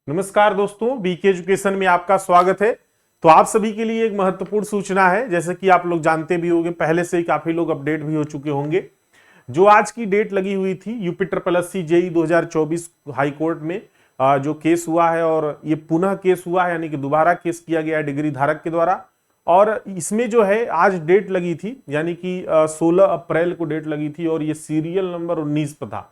नमस्कार दोस्तों, BK education में आपका स्वागत है। तो आप सभी के लिए एक महत्वपूर्ण सूचना है। जैसे कि आप लोग जानते भी होंगे, पहले से ही काफी लोग अपडेट भी हो चुके होंगे। जो आज की डेट लगी हुई थी UP triple SC JE 2024 high court में जो केस हुआ है, और ये पुनः केस हुआ है, यानी कि दोबारा केस किया गया है डिग्री धारक के द्वारा। और इसमें जो है आज डेट लगी थी, यानी कि 16 अप्रैल को डेट लगी थी, और ये सीरियल नंबर 19 पर था।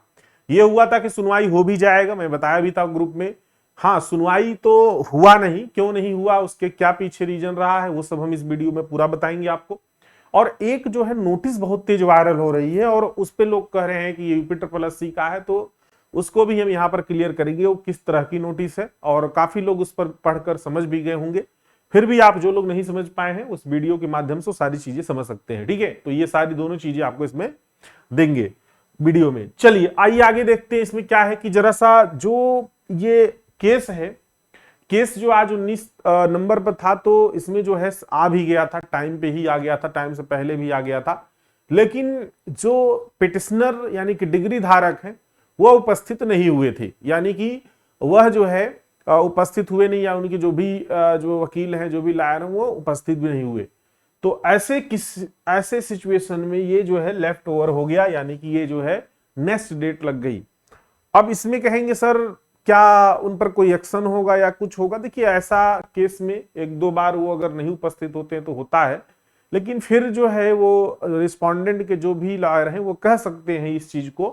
ये हुआ था कि सुनवाई हो भी जाएगा, मैं बताया भी था ग्रुप में। हाँ, सुनवाई तो हुआ नहीं, क्यों नहीं हुआ, उसके क्या पीछे रीजन रहा है, वो सब हम इस वीडियो में पूरा बताएंगे आपको। और एक जो है नोटिस बहुत तेज वायरल हो रही है, और उस पे लोग कह रहे हैं कि ये यूपी ट्रिपल एससी का है, तो उसको भी हम यहाँ पर क्लियर करेंगे वो किस तरह की नोटिस है। और काफी लोग उस पर पढ़कर समझ भी गए होंगे। फिर भी आप जो लोग नहीं समझ पाए हैं, उस वीडियो के माध्यम से सारी चीजें समझ सकते हैं। ठीक है, तो ये सारी दोनों चीजें आपको इसमें देंगे वीडियो में। चलिए आइए आगे देखते हैं इसमें क्या है। कि जरा सा जो ये केस है, केस जो आज 19 नंबर पर था, तो इसमें जो है आ भी गया था, टाइम पे ही आ गया था, टाइम से पहले भी आ गया था। लेकिन जो पिटिशनर यानी कि डिग्री धारक हैं, वह उपस्थित नहीं हुए थे। यानी कि वह जो है उपस्थित हुए नहीं, या उनके जो भी जो वकील हैं, जो भी लायर हैं, वो उपस्थित भी नहीं हुए। तो ऐसे सिचुएशन में ये जो है लेफ्ट ओवर हो गया, यानी कि ये जो है नेक्स्ट डेट लग गई। अब इसमें कहेंगे सर क्या उन पर कोई एक्शन होगा या कुछ होगा। देखिए, ऐसा केस में एक दो बार वो अगर नहीं उपस्थित होते हैं तो होता है, लेकिन फिर जो है वो रिस्पोंडेंट के जो भी लॉयर हैं वो कह सकते हैं इस चीज को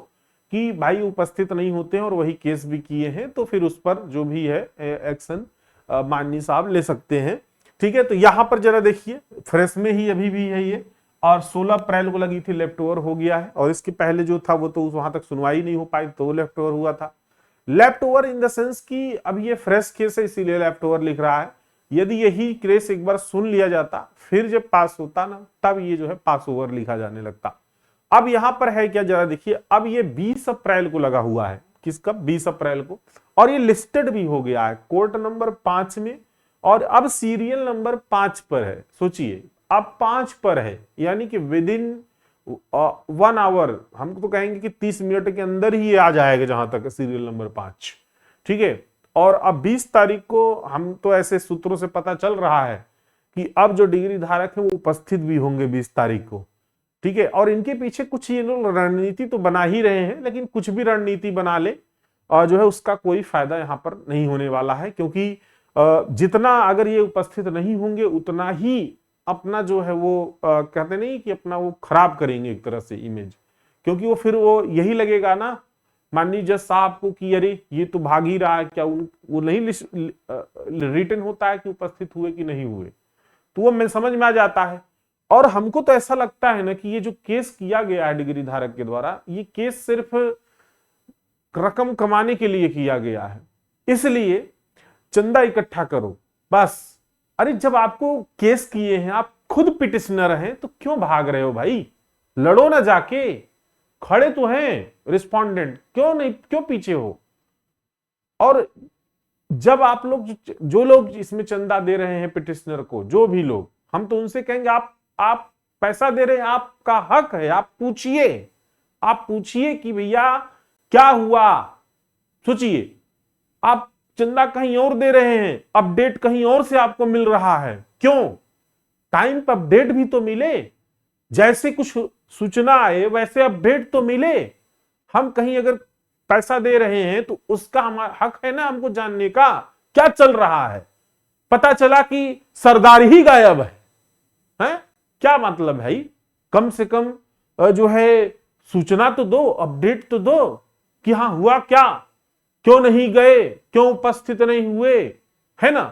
कि भाई उपस्थित नहीं होते हैं और वही केस भी किए हैं, तो फिर उस पर जो भी है एक्शन माननीय साहब ले सकते हैं। ठीक है, तो यहां पर जरा देखिए, फ्रेश में ही अभी भी है ये, और 16 अप्रैल को लगी थी, लेफ्ट ओवर हो गया है। और इसके पहले जो था वो तो वहां तक सुनवाई नहीं हो पाई, तो लेफ्ट ओवर हुआ था। Left over in the sense कि अब ये फ्रेश केस है, इसीलिए लेफ्ट ओवर लिख रहा है। यदि यही केस एक बार सुन लिया जाता, फिर जब पास होता ना, तब ये जो है पास ओवर लिखा जाने लगता। अब यहां पर है क्या, जरा देखिए। अब ये 20 अप्रैल को लगा हुआ है, किसका, 20 अप्रैल को, और ये लिस्टेड भी हो गया है कोर्ट नंबर 5 में, और अब सीरियल नंबर 5 पर है। सोचिए, अब 5 पर है, यानी कि विद इन 1 आवर, हम तो कहेंगे कि 30 मिनट के अंदर ही ये आ जाएगा, जहां तक सीरियल नंबर 5। ठीक है, और अब 20 तारीख को हम तो ऐसे सूत्रों से पता चल रहा है कि अब जो डिग्री धारक है वो उपस्थित भी होंगे 20 तारीख को। ठीक है, और इनके पीछे कुछ ये लोग रणनीति तो बना ही रहे हैं, लेकिन कुछ भी रणनीति बना ले और जो है उसका कोई फायदा यहां पर नहीं होने वाला है। क्योंकि जितना अगर ये उपस्थित नहीं होंगे, उतना ही अपना जो है वो कहते नहीं कि अपना वो खराब करेंगे एक तरह से इमेज। क्योंकि वो फिर वो यही लगेगा ना माननीय जज साहब को कि अरे ये तो भाग ही रहा है, क्या वो नहीं रिटन होता है कि उपस्थित हुए कि नहीं हुए, तो वो मैं समझ में आ जाता है। और हमको तो ऐसा लगता है ना कि ये जो केस किया गया है डिग्री धारक के द्वारा, ये केस सिर्फ रकम कमाने के लिए किया गया है। इसलिए चंदा इकट्ठा करो बस। अरे जब आपको केस किए हैं, आप खुद पिटिशनर हैं, तो क्यों भाग रहे हो भाई? लड़ो ना जाके, खड़े तो हैं रिस्पोंडेंट, क्यों नहीं, क्यों पीछे हो? और जब आप लोग जो लोग इसमें चंदा दे रहे हैं पिटिशनर को, जो भी लोग, हम तो उनसे कहेंगे आप पैसा दे रहे हैं, आपका हक है, आप पूछिए, आप पूछिए कि भैया क्या हुआ। सोचिए, आप चंदा कहीं और दे रहे हैं, अपडेट कहीं और से आपको मिल रहा है, क्यों? टाइम पर अपडेट भी तो मिले, जैसे कुछ सूचना आए वैसे अपडेट तो मिले। हम कहीं अगर पैसा दे रहे हैं तो उसका हमारा हक है ना हमको जानने का क्या चल रहा है। पता चला कि सरदार ही गायब है, क्या मतलब भाई? कम से कम जो है सूचना तो दो, अपडेट तो दो कि हाँ हुआ क्या, क्यों नहीं गए, क्यों उपस्थित नहीं हुए, है ना?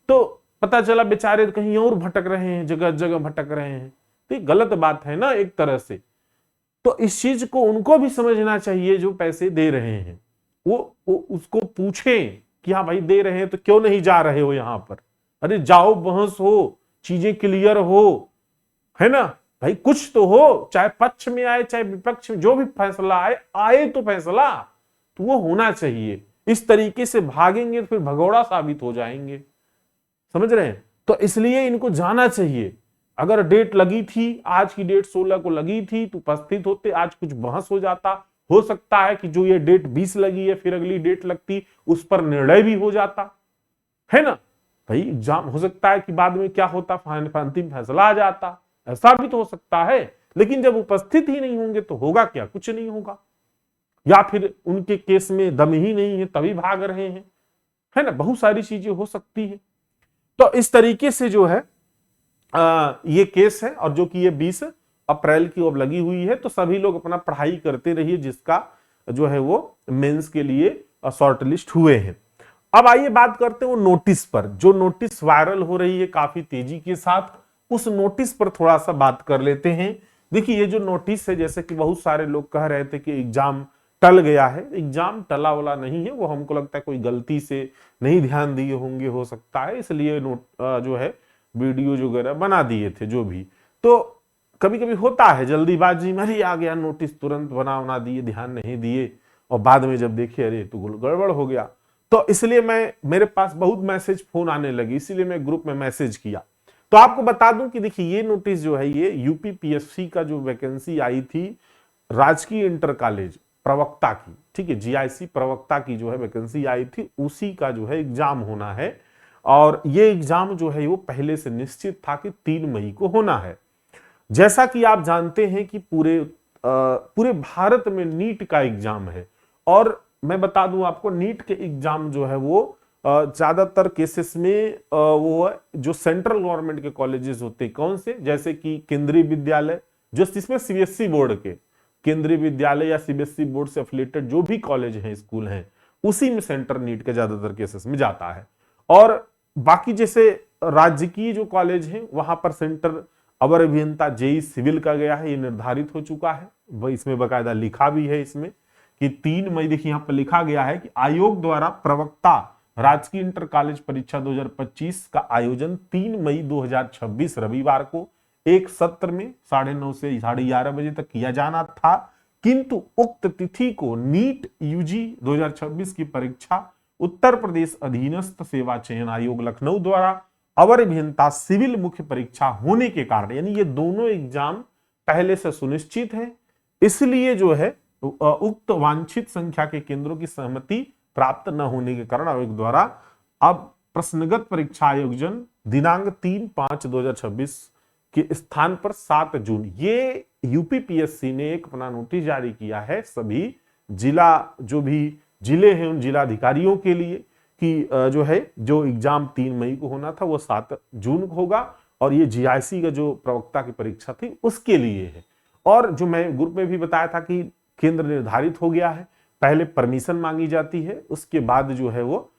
तो पता चला बेचारे कहीं और भटक रहे हैं, जगह जगह भटक रहे हैं, तो ये गलत बात है ना एक तरह से। तो इस चीज को उनको भी समझना चाहिए जो पैसे दे रहे हैं, वो उसको पूछें कि हाँ भाई दे रहे हैं तो क्यों नहीं जा रहे हो यहां पर। अरे जाओ, बहस हो, चीजें क्लियर हो, है ना भाई? कुछ तो हो, चाहे पक्ष में आए चाहे विपक्ष में, जो भी फैसला आए तो फैसला तो वो होना चाहिए। इस तरीके से भागेंगे तो फिर भगोड़ा साबित हो जाएंगे, समझ रहे हैं? तो इसलिए इनको जाना चाहिए। अगर डेट लगी थी, आज की डेट 16 को लगी थी, तो उपस्थित होते, आज कुछ बहस हो जाता, हो सकता है कि जो ये डेट 20 लगी है फिर अगली डेट लगती उस पर निर्णय भी हो जाता है ना भाई। एग्जाम हो सकता है कि बाद में क्या होता अंतिम फैसला आ जाता, ऐसा भी तो हो सकता है। लेकिन जब उपस्थित ही नहीं होंगे तो होगा क्या, कुछ नहीं होगा। या फिर उनके केस में दम ही नहीं है तभी भाग रहे हैं, है ना, बहुत सारी चीजें हो सकती है। तो इस तरीके से जो है ये केस है। और जो कि ये 20 अप्रैल की अब लगी हुई है, तो सभी लोग अपना पढ़ाई करते रहिए जिसका जो है वो मेंस के लिए शॉर्ट लिस्ट हुए हैं। अब आइए बात करते हैं वो नोटिस पर, जो नोटिस वायरल हो रही है काफी तेजी के साथ, उस नोटिस पर थोड़ा सा बात कर लेते हैं। देखिए ये जो नोटिस है, जैसे कि बहुत सारे लोग कह रहे थे कि एग्जाम टल गया है, एग्जाम टला वाला नहीं है, वो हमको लगता है कोई गलती से नहीं ध्यान दिए होंगे, हो सकता है, इसलिए जो है वीडियो वगैरह बना दिए थे जो भी। तो कभी कभी होता है जल्दीबाजी में, अरे आ गया नोटिस, तुरंत बना दिए, ध्यान नहीं दिए, और बाद में जब देखे अरे तो गड़बड़ हो गया। तो इसलिए मेरे पास बहुत मैसेज फोन आने लगे, इसीलिए मैं ग्रुप में मैसेज किया। तो आपको बता दूं कि देखिए ये नोटिस जो है ये यूपीपीएससी का जो वैकेंसी आई थी राजकीय इंटर कॉलेज प्रवक्ता की, ठीक है, जीआईसी प्रवक्ता की जो है वैकेंसी आई थी, उसी का जो है एग्जाम होना है। और ये एग्जाम जो है वो पहले से निश्चित था कि 3 मई को होना है। जैसा कि आप जानते हैं कि पूरे भारत में नीट का एग्जाम है। और मैं बता दूं आपको, नीट के एग्जाम जो है वो ज्यादातर केसेस में वो जो सेंट्रल गवर्नमेंट के कॉलेजेस होते हैं, कौन से, जैसे कि केंद्रीय विद्यालय, जो जिसमें सीबीएसई बोर्ड के केंद्रीय विद्यालय या सीबीएसई बोर्ड से एफिलिएटेड जो भी कॉलेज हैं, स्कूल हैं, उसी में सेंटर नीट के ज्यादातर केसेस में जाता है। और बाकी जैसे राज्य की जो कॉलेज है वहां पर सेंटर अवर अभियंता जेई सिविल का गया है, ये निर्धारित हो चुका है। वह इसमें बकायदा लिखा भी है इसमें कि 3 मई, देखिए यहां पर लिखा गया है कि आयोग द्वारा प्रवक्ता राजकीय इंटर कॉलेज परीक्षा 2025 का आयोजन 3 मई 2026 रविवार को एक सत्र में 9:30 से 11:30 बजे तक किया जाना था। किंतु उक्त तिथि को नीट यूजी 2026 की परीक्षा उत्तर प्रदेश अधीनस्थ सेवा चयन आयोग लखनऊ द्वारा अवर अभियंता सिविल मुख्य परीक्षा होने के कारण, यानी ये दोनों एग्जाम पहले से सुनिश्चित है, इसलिए जो है उक्त वांछित संख्या के केंद्रों की सहमति प्राप्त न होने के कारण आयोग द्वारा अब प्रश्नगत परीक्षा आयोजन दिनांक 3/5/2026 के स्थान पर 7 जून, ये यूपीपीएससी ने एक अपना नोटिस जारी किया है सभी जिला, जो भी जिले हैं उन जिलाधिकारियों के लिए कि जो है जो एग्जाम 3 मई को होना था वो 7 जून को होगा। और ये जीआईसी का जो प्रवक्ता की परीक्षा थी उसके लिए है। और जो मैं ग्रुप में भी बताया था कि केंद्र निर्धारित हो गया है, पहले परमिशन मांगी जाती है, उसके बाद जो है वो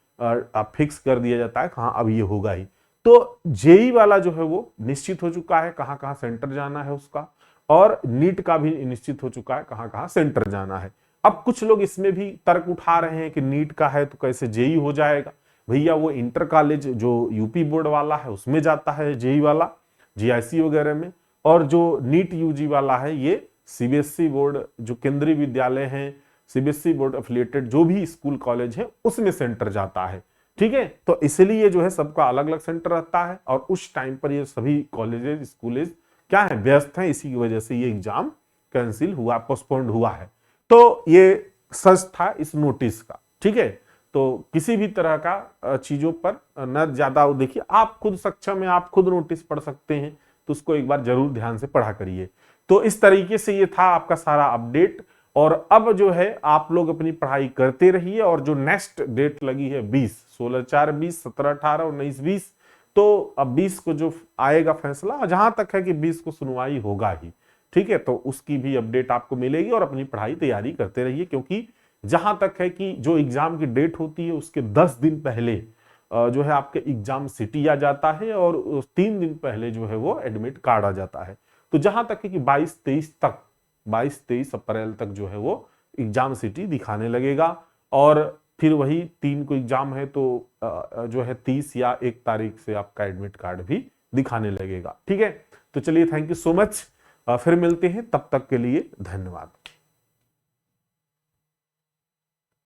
फिक्स कर दिया जाता है कहाँ अब ये होगा ही। तो जेई वाला जो है वो निश्चित हो चुका है कहाँ कहाँ सेंटर जाना है उसका, और नीट का भी निश्चित हो चुका है कहाँ कहाँ सेंटर जाना है। अब कुछ लोग इसमें भी तर्क उठा रहे हैं कि नीट का है तो कैसे जेई हो जाएगा। भैया वो इंटर कॉलेज जो यूपी बोर्ड वाला है उसमें जाता है जेई वाला, जीआईसी वगैरह में, और जो नीट यूजी वाला है ये सीबीएसई बोर्ड जो केंद्रीय विद्यालय हैं, सीबीएसई बोर्ड एफिलिएटेड जो भी स्कूल कॉलेज है उसमें सेंटर जाता है, ठीक है। तो इसलिए जो है सबका अलग अलग सेंटर रहता है, और उस टाइम पर ये सभी कॉलेजेस स्कूलेज क्या है, व्यस्त हैं, इसी की वजह से ये एग्जाम कैंसिल हुआ, पोस्टपोन्ड हुआ है। तो ये सच था इस नोटिस का, ठीक है। तो किसी भी तरह का चीजों पर न ज्यादा, देखिए आप खुद सक्षम है, आप खुद नोटिस पढ़ सकते हैं, तो उसको एक बार जरूर ध्यान से पढ़ा करिए। तो इस तरीके से ये था आपका सारा अपडेट। और अब जो है आप लोग अपनी पढ़ाई करते रहिए, और जो नेक्स्ट डेट लगी है 20, 16/4/20, 17/18, 19/20, तो अब 20 को जो आएगा फैसला, जहां तक है कि 20 को सुनवाई होगा ही, ठीक है। तो उसकी भी अपडेट आपको मिलेगी, और अपनी पढ़ाई तैयारी करते रहिए, क्योंकि जहां तक है कि जो एग्जाम की डेट होती है उसके 10 दिन पहले जो है आपके एग्जाम सिटी आ जाता है, और 3 दिन पहले जो है वो एडमिट कार्ड आ जाता है। तो जहां तक है कि 22-23 अप्रैल तक जो है वो एग्जाम सिटी दिखाने लगेगा, और फिर वही 3 को एग्जाम है तो जो है 30 या 1 तारीख से आपका एडमिट कार्ड भी दिखाने लगेगा, ठीक है। तो चलिए, थैंक यू सो मच, फिर मिलते हैं, तब तक के लिए धन्यवाद।